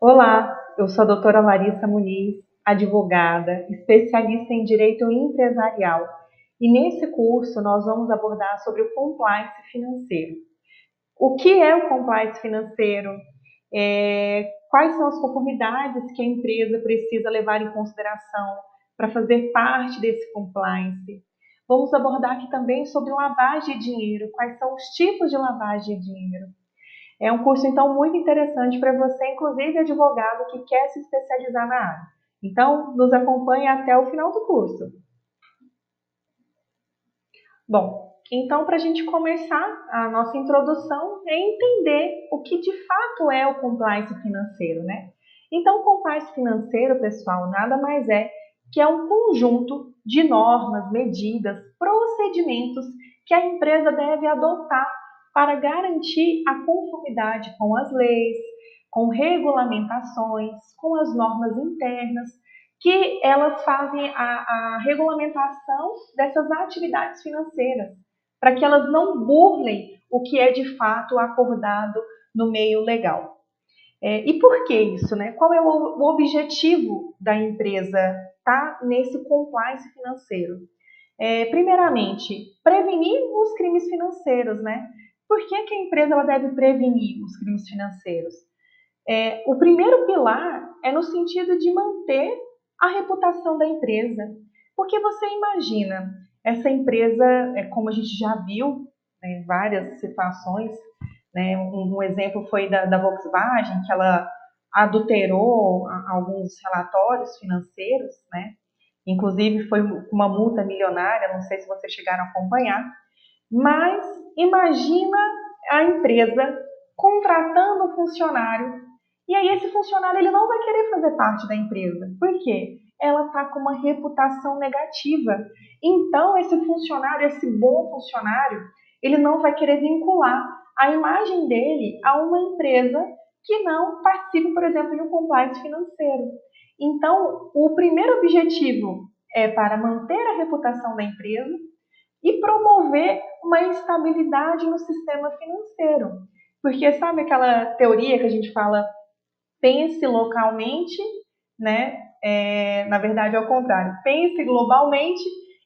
Olá, eu sou a doutora Larissa Muniz, advogada, especialista em direito empresarial. E nesse curso nós vamos abordar sobre o compliance financeiro. O que é o compliance financeiro? Quais são as conformidades que a empresa precisa levar em consideração para fazer parte desse compliance? Vamos abordar aqui também sobre lavagem de dinheiro, quais são os tipos de lavagem de dinheiro. É um curso, então, muito interessante para você, inclusive advogado que quer se especializar na área. Então, nos acompanhe até o final do curso. Bom, então, para a gente começar a nossa introdução, é entender o que de fato é o compliance financeiro, né? Então, o compliance financeiro, pessoal, nada mais é que é um conjunto de normas, medidas, procedimentos que a empresa deve adotar para garantir a conformidade com as leis, com regulamentações, com as normas internas, que elas fazem a regulamentação dessas atividades financeiras, para que elas não burlem o que é de fato acordado no meio legal. E por que isso, né? Qual é o objetivo da empresa estar nesse compliance financeiro? Primeiramente, prevenir os crimes financeiros, né? Por que a empresa ela deve prevenir os crimes financeiros? O primeiro pilar é no sentido de manter a reputação da empresa. Porque você imagina, essa empresa, como a gente já viu em várias situações, né, um exemplo foi da Volkswagen, que ela adulterou alguns relatórios financeiros, né? Inclusive foi uma multa milionária, não sei se vocês chegaram a acompanhar, mas imagina a empresa contratando um funcionário e aí esse funcionário ele não vai querer fazer parte da empresa. Por quê? Ela está com uma reputação negativa. Então esse funcionário, esse bom funcionário, ele não vai querer vincular a imagem dele a uma empresa que não participe, por exemplo, de um compliance financeiro. Então, o primeiro objetivo é para manter a reputação da empresa e promover uma estabilidade no sistema financeiro. Porque sabe aquela teoria que a gente fala, pense localmente, né? Na verdade é o contrário, pense globalmente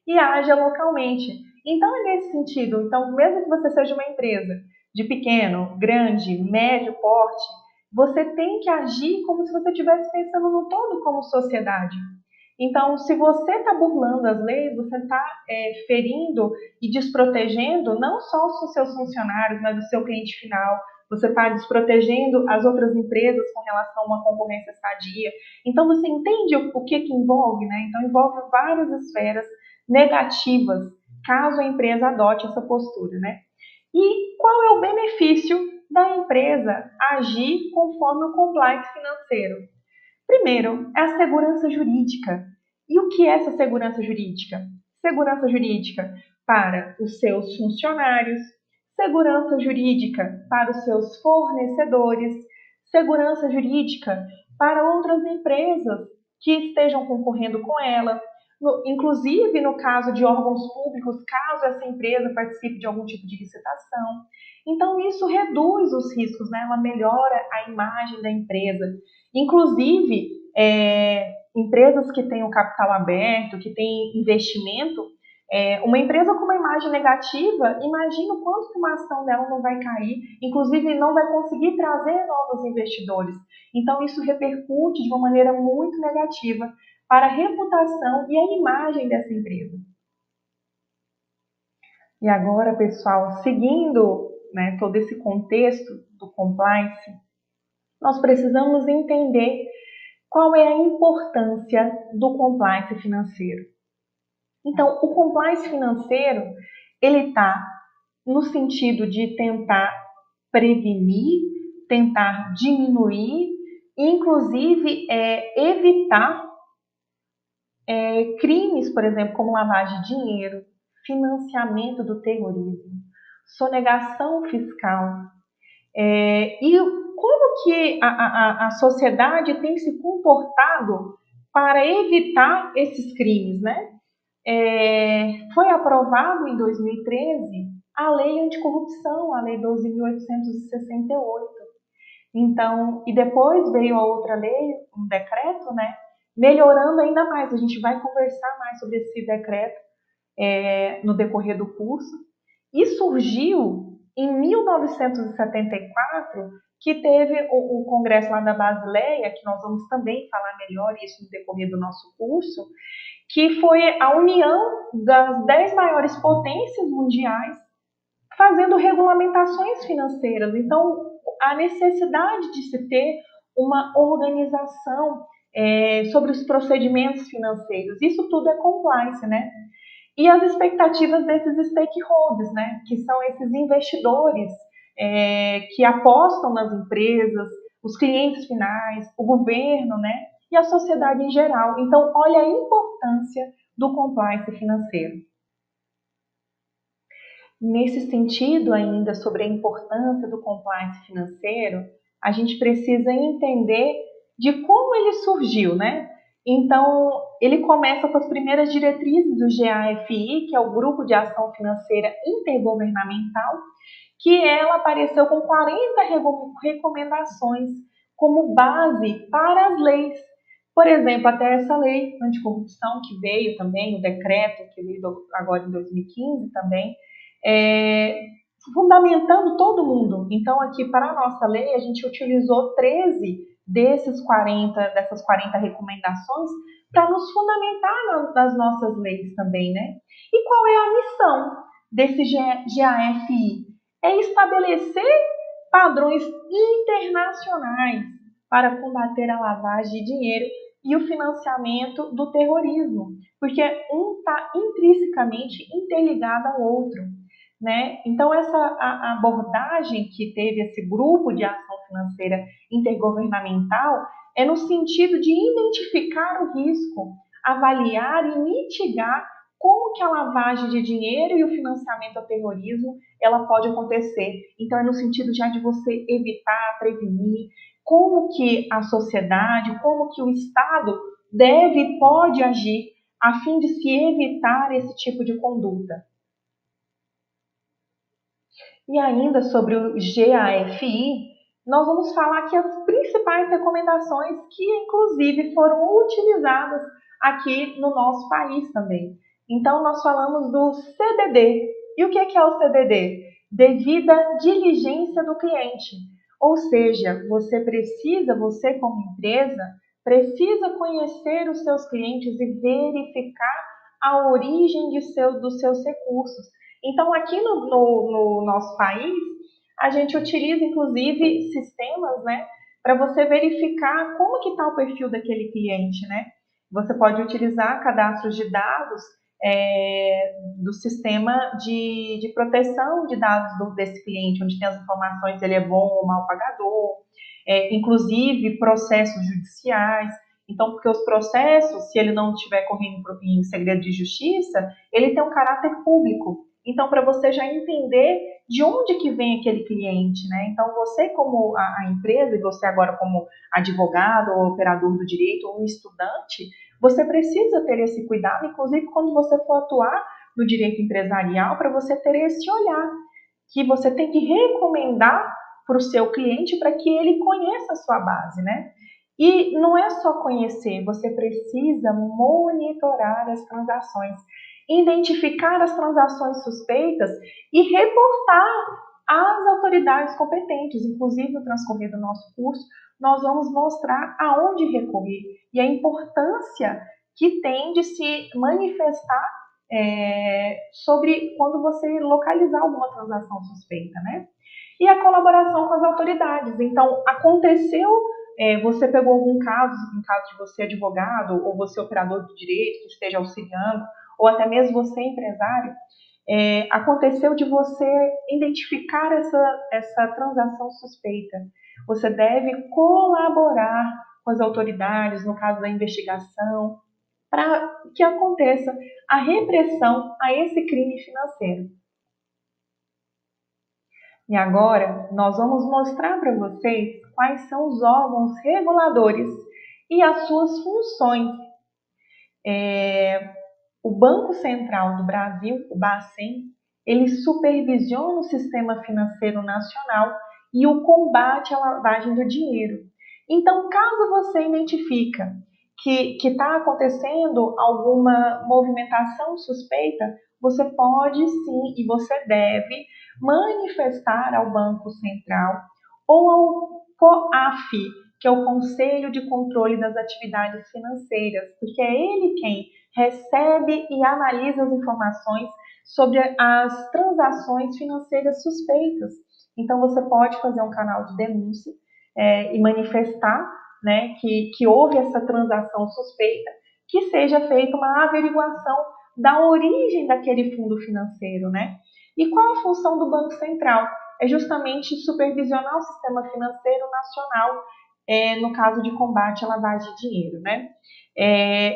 e haja localmente. Então é nesse sentido. Então, mesmo que você seja uma empresa de pequeno, grande, médio porte, você tem que agir como se você estivesse pensando no todo como sociedade. Então, se você está burlando as leis, você está ferindo e desprotegendo não só os seus funcionários, mas o seu cliente final. Você está desprotegendo as outras empresas com relação a uma concorrência sadia. Então, você entende o que envolve, né? Então, envolve várias esferas negativas, caso a empresa adote essa postura, né? E qual é o benefício da empresa agir conforme o compliance financeiro? Primeiro, é a segurança jurídica. E o que é essa segurança jurídica? Segurança jurídica para os seus funcionários, segurança jurídica para os seus fornecedores, segurança jurídica para outras empresas que estejam concorrendo com ela, inclusive no caso de órgãos públicos, caso essa empresa participe de algum tipo de licitação. Então, isso reduz os riscos, né? Ela melhora a imagem da empresa. Inclusive, empresas que têm o capital aberto, que têm investimento, uma empresa com uma imagem negativa, imagina o quanto que uma ação dela não vai cair, inclusive não vai conseguir trazer novos investidores. Então, isso repercute de uma maneira muito negativa para a reputação e a imagem dessa empresa. E agora, pessoal, seguindo, né, todo esse contexto do compliance, nós precisamos entender qual é a importância do compliance financeiro. Então, o compliance financeiro, ele está no sentido de tentar prevenir, tentar diminuir, inclusive evitar crimes, por exemplo, como lavagem de dinheiro, financiamento do terrorismo, sonegação fiscal. E como que a sociedade tem se comportado para evitar esses crimes, né? Foi aprovado em 2013 a Lei Anticorrupção, a Lei 12.868. Então, e depois veio a outra lei, um decreto, né, melhorando ainda mais. A gente vai conversar mais sobre esse decreto no decorrer do curso. E surgiu em 1974, que teve o Congresso lá da Basileia, que nós vamos também falar melhor isso no decorrer do nosso curso, que foi a união das 10 maiores potências mundiais fazendo regulamentações financeiras. Então, a necessidade de se ter uma organização sobre os procedimentos financeiros, isso tudo é compliance, né? E as expectativas desses stakeholders, né? Que são esses investidores que apostam nas empresas, os clientes finais, o governo, né? E a sociedade em geral. Então, olha a importância do compliance financeiro. Nesse sentido, ainda sobre a importância do compliance financeiro, a gente precisa entender de como ele surgiu, né? Então, ele começa com as primeiras diretrizes do GAFI, que é o Grupo de Ação Financeira Intergovernamental, que ela apareceu com 40 recomendações como base para as leis. Por exemplo, até essa lei anticorrupção que veio também, o decreto que veio agora em 2015 também, é, fundamentando todo mundo. Então, aqui para a nossa lei, a gente utilizou 13 dessas 40 recomendações para nos fundamentar nas nossas leis também, né? E qual é a missão desse GAFI? É estabelecer padrões internacionais para combater a lavagem de dinheiro e o financiamento do terrorismo, porque um está intrinsecamente interligado ao outro. Né? Então, essa a abordagem que teve esse grupo de ação financeira intergovernamental é no sentido de identificar o risco, avaliar e mitigar como que a lavagem de dinheiro e o financiamento ao terrorismo ela pode acontecer. Então, é no sentido já de você evitar, prevenir, como que a sociedade, como que o Estado deve e pode agir a fim de se evitar esse tipo de conduta. E ainda sobre o GAFI, nós vamos falar aqui as principais recomendações que, inclusive, foram utilizadas aqui no nosso país também. Então, nós falamos do CDD. E o que é o CDD? Devida diligência do cliente. Ou seja, você como empresa, precisa conhecer os seus clientes e verificar a origem dos seus recursos. Então, aqui no nosso país, a gente utiliza, inclusive, sistemas, né, para você verificar como que está o perfil daquele cliente, né? Você pode utilizar cadastros de dados do sistema de proteção de dados desse cliente, onde tem as informações se ele é bom ou mal pagador, inclusive processos judiciais. Então, porque os processos, se ele não estiver correndo em segredo de justiça, ele tem um caráter público. Então, para você já entender de onde que vem aquele cliente, né? Então, você como a empresa, e você agora como advogado ou operador do direito ou um estudante, você precisa ter esse cuidado, inclusive quando você for atuar no direito empresarial, para você ter esse olhar, que você tem que recomendar para o seu cliente para que ele conheça a sua base, né? E não é só conhecer, você precisa monitorar as transações, identificar as transações suspeitas e reportar às autoridades competentes. Inclusive, no transcorrer do nosso curso, nós vamos mostrar aonde recorrer e a importância que tem de se manifestar sobre quando você localizar alguma transação suspeita, né? E a colaboração com as autoridades. Então, aconteceu, você pegou algum caso, em caso de você advogado ou você operador do direito que esteja auxiliando, ou até mesmo você empresário, aconteceu de você identificar essa transação suspeita. Você deve colaborar com as autoridades, no caso da investigação, para que aconteça a repressão a esse crime financeiro. E agora nós vamos mostrar para vocês quais são os órgãos reguladores e as suas funções. O Banco Central do Brasil, o Bacen, ele supervisiona o sistema financeiro nacional e o combate à lavagem do dinheiro. Então, caso você identifica que está acontecendo alguma movimentação suspeita, você pode sim e você deve manifestar ao Banco Central ou ao COAF, que é o Conselho de Controle das Atividades Financeiras, porque é ele quem recebe e analisa as informações sobre as transações financeiras suspeitas. Então, você pode fazer um canal de denúncia e manifestar, né, que houve essa transação suspeita, que seja feita uma averiguação da origem daquele fundo financeiro, né? E qual a função do Banco Central? É justamente supervisionar o sistema financeiro nacional, no caso de combate à lavagem de dinheiro, né?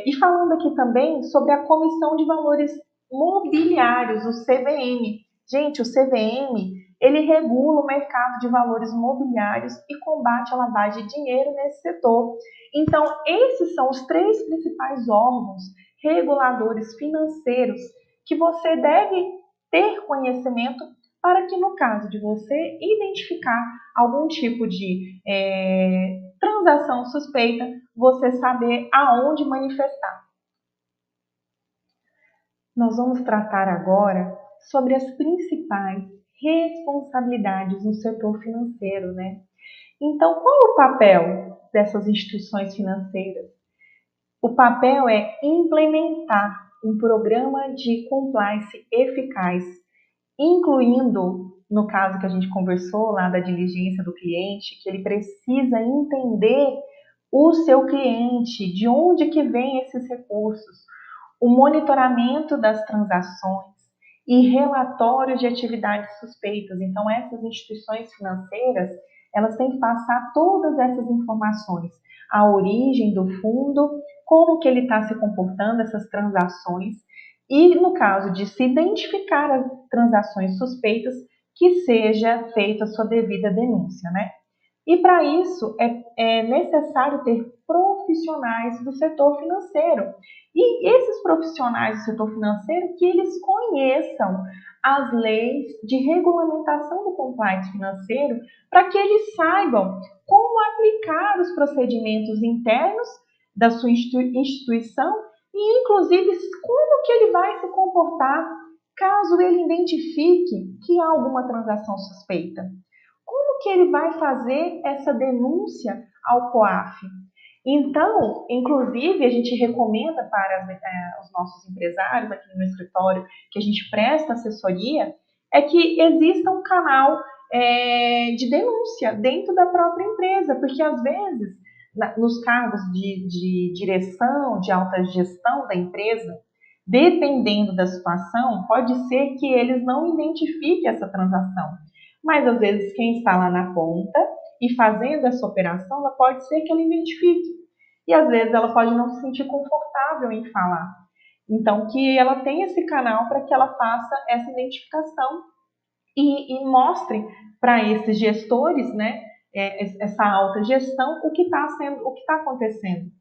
E falando aqui também sobre a Comissão de Valores Mobiliários, o CVM. Gente, o CVM, ele regula o mercado de valores mobiliários e combate a lavagem de dinheiro nesse setor. Então, esses são os 3 principais órgãos reguladores financeiros que você deve ter conhecimento para que, no caso de você identificar algum tipo de transação suspeita, você saber aonde manifestar. Nós vamos tratar agora sobre as principais responsabilidades no setor financeiro, né? Então, qual é o papel dessas instituições financeiras? O papel é implementar um programa de compliance eficaz, incluindo, no caso que a gente conversou lá da diligência do cliente, que ele precisa entender o seu cliente, de onde que vem esses recursos, o monitoramento das transações e relatórios de atividades suspeitas. Então, essas instituições financeiras, elas têm que passar todas essas informações, a origem do fundo, como que ele está se comportando, essas transações, e no caso de se identificar as transações suspeitas, que seja feita a sua devida denúncia, né? E para isso é necessário ter profissionais do setor financeiro. E esses profissionais do setor financeiro que eles conheçam as leis de regulamentação do compliance financeiro para que eles saibam como aplicar os procedimentos internos da sua instituição e, inclusive, como que ele vai se comportar caso ele identifique que há alguma transação suspeita. Como que ele vai fazer essa denúncia ao COAF? Então, inclusive, a gente recomenda para os nossos empresários aqui no escritório que a gente presta assessoria, é que exista um canal de denúncia dentro da própria empresa, porque às vezes, nos cargos de direção, de alta gestão da empresa, dependendo da situação, pode ser que eles não identifiquem essa transação. Mas às vezes quem está lá na ponta e fazendo essa operação, ela pode ser que ela identifique. E às vezes ela pode não se sentir confortável em falar. Então, que ela tenha esse canal para que ela faça essa identificação e mostre para esses gestores, né, essa alta gestão, o que está acontecendo,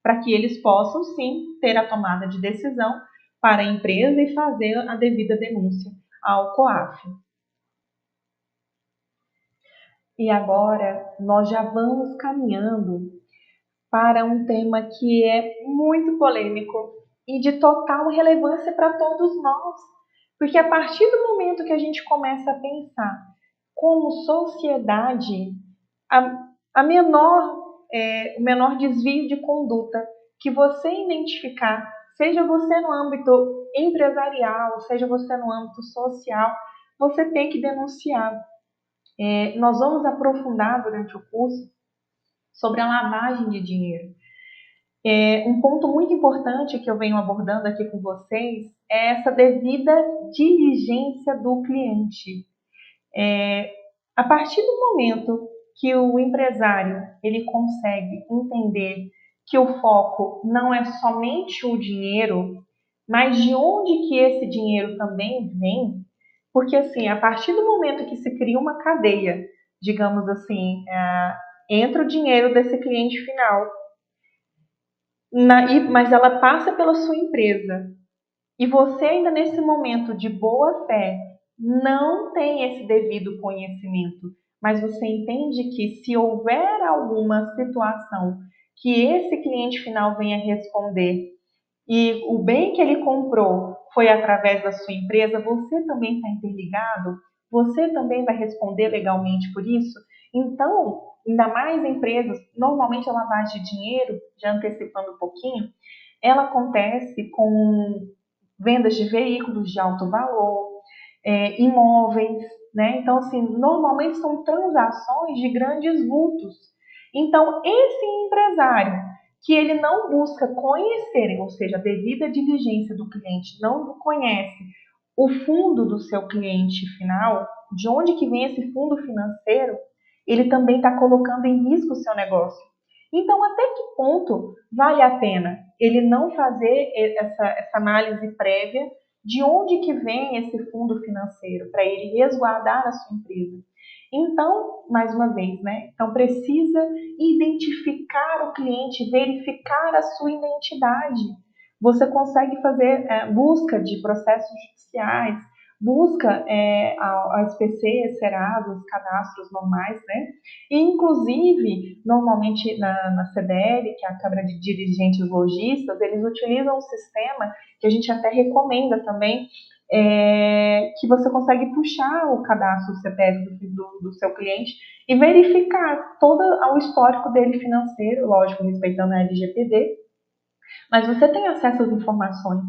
para que eles possam sim ter a tomada de decisão para a empresa e fazer a devida denúncia ao COAF. E agora nós já vamos caminhando para um tema que é muito polêmico e de total relevância para todos nós. Porque a partir do momento que a gente começa a pensar como sociedade, a o menor desvio de conduta que você identificar, seja você no âmbito empresarial, seja você no âmbito social, você tem que denunciar. Nós vamos aprofundar durante o curso sobre a lavagem de dinheiro. Um ponto muito importante que eu venho abordando aqui com vocês é essa devida diligência do cliente. A partir do momento que o empresário ele consegue entender que o foco não é somente o dinheiro, mas de onde que esse dinheiro também vem, porque assim, a partir do momento que se cria uma cadeia, digamos assim, entra o dinheiro desse cliente final, mas ela passa pela sua empresa, e você ainda nesse momento de boa fé não tem esse devido conhecimento, mas você entende que se houver alguma situação que esse cliente final venha responder e o bem que ele comprou foi através da sua empresa, você também está interligado, você também vai responder legalmente por isso. Então, ainda mais empresas, normalmente a lavagem de dinheiro, já antecipando um pouquinho, ela acontece com vendas de veículos de alto valor, imóveis, né? Então, assim, normalmente são transações de grandes vultos. Então, esse empresário que ele não busca conhecer, ou seja, a devida diligência do cliente, não conhece o fundo do seu cliente final, de onde que vem esse fundo financeiro, ele também está colocando em risco o seu negócio. Então, até que ponto vale a pena ele não fazer essa análise prévia de onde que vem esse fundo financeiro para ele resguardar a sua empresa? Então, mais uma vez, né? Então precisa identificar o cliente, verificar a sua identidade. Você consegue fazer busca de processos judiciais, busca a SPC, Serasa, os cadastros normais, né? E, inclusive, normalmente na CDL, que é a Câmara de Dirigentes Lojistas, eles utilizam um sistema que a gente até recomenda também, que você consegue puxar o cadastro do CPF do seu cliente e verificar todo o histórico dele financeiro, lógico, respeitando a LGPD, mas você tem acesso às informações.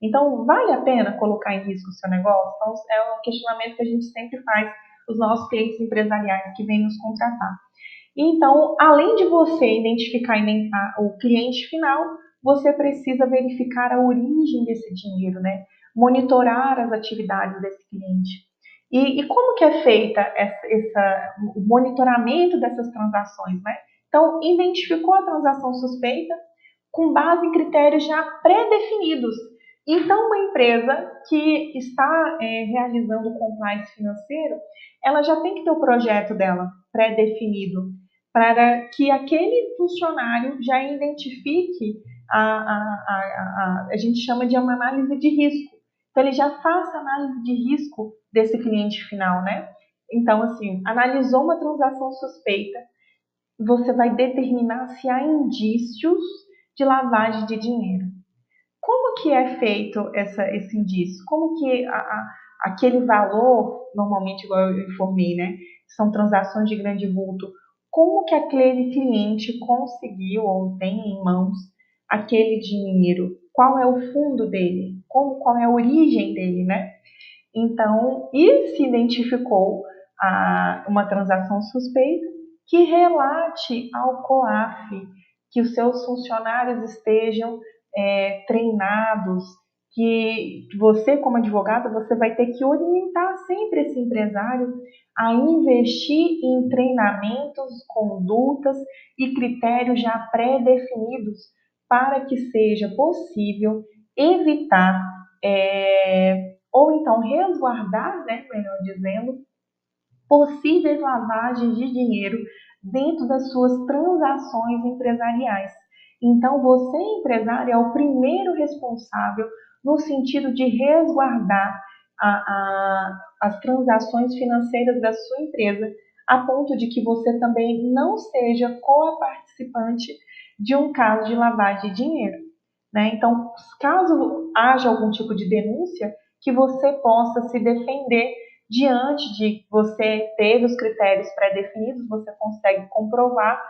Então, vale a pena colocar em risco o seu negócio? Então, é um questionamento que a gente sempre faz os nossos clientes empresariais que vêm nos contratar. Então, além de você identificar o cliente final, você precisa verificar a origem desse dinheiro, né? Monitorar as atividades desse cliente. E como que é feita o monitoramento dessas transações, né? Então, identificou a transação suspeita com base em critérios já pré-definidos. Então, uma empresa que está realizando o compliance financeiro, ela já tem que ter o projeto dela pré-definido, para que aquele funcionário já identifique a gente chama de uma análise de risco. Então, ele já faça análise de risco desse cliente final, né? Então, assim, analisou uma transação suspeita, você vai determinar se há indícios de lavagem de dinheiro. Como que é feito esse indício? Como que aquele valor, normalmente, igual eu informei, né? São transações de grande vulto. Como que aquele cliente conseguiu ou tem em mãos aquele dinheiro? Qual é o fundo dele? Qual é a origem dele, né? Então, e se identificou uma transação suspeita, que relate ao COAF, que os seus funcionários estejam treinados, que você, como advogado, você vai ter que orientar sempre esse empresário a investir em treinamentos, condutas e critérios já pré-definidos para que seja possível evitar ou então resguardar, né, melhor dizendo, possíveis lavagens de dinheiro dentro das suas transações empresariais. Então, você, empresário, é o primeiro responsável no sentido de resguardar as transações financeiras da sua empresa, a ponto de que você também não seja co-participante de um caso de lavagem de dinheiro, né? Então, caso haja algum tipo de denúncia, que você possa se defender diante de você ter os critérios pré-definidos, você consegue comprovar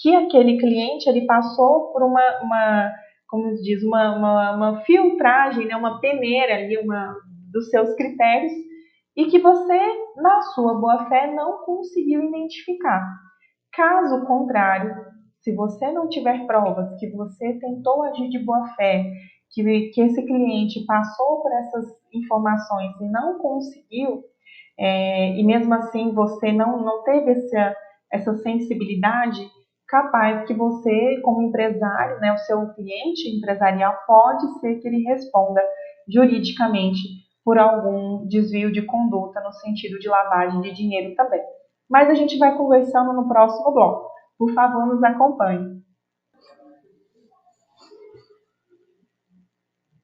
que aquele cliente ele passou por como se diz, uma filtragem, né? Uma peneira ali, dos seus critérios, e que você, na sua boa-fé, não conseguiu identificar. Caso contrário, se você não tiver provas que você tentou agir de boa fé, que esse cliente passou por essas informações e não conseguiu, e mesmo assim você não teve essa sensibilidade, capaz que você, como empresário, né, o seu cliente empresarial, pode ser que ele responda juridicamente por algum desvio de conduta no sentido de lavagem de dinheiro também. Mas a gente vai conversando no próximo bloco. Por favor, nos acompanhe.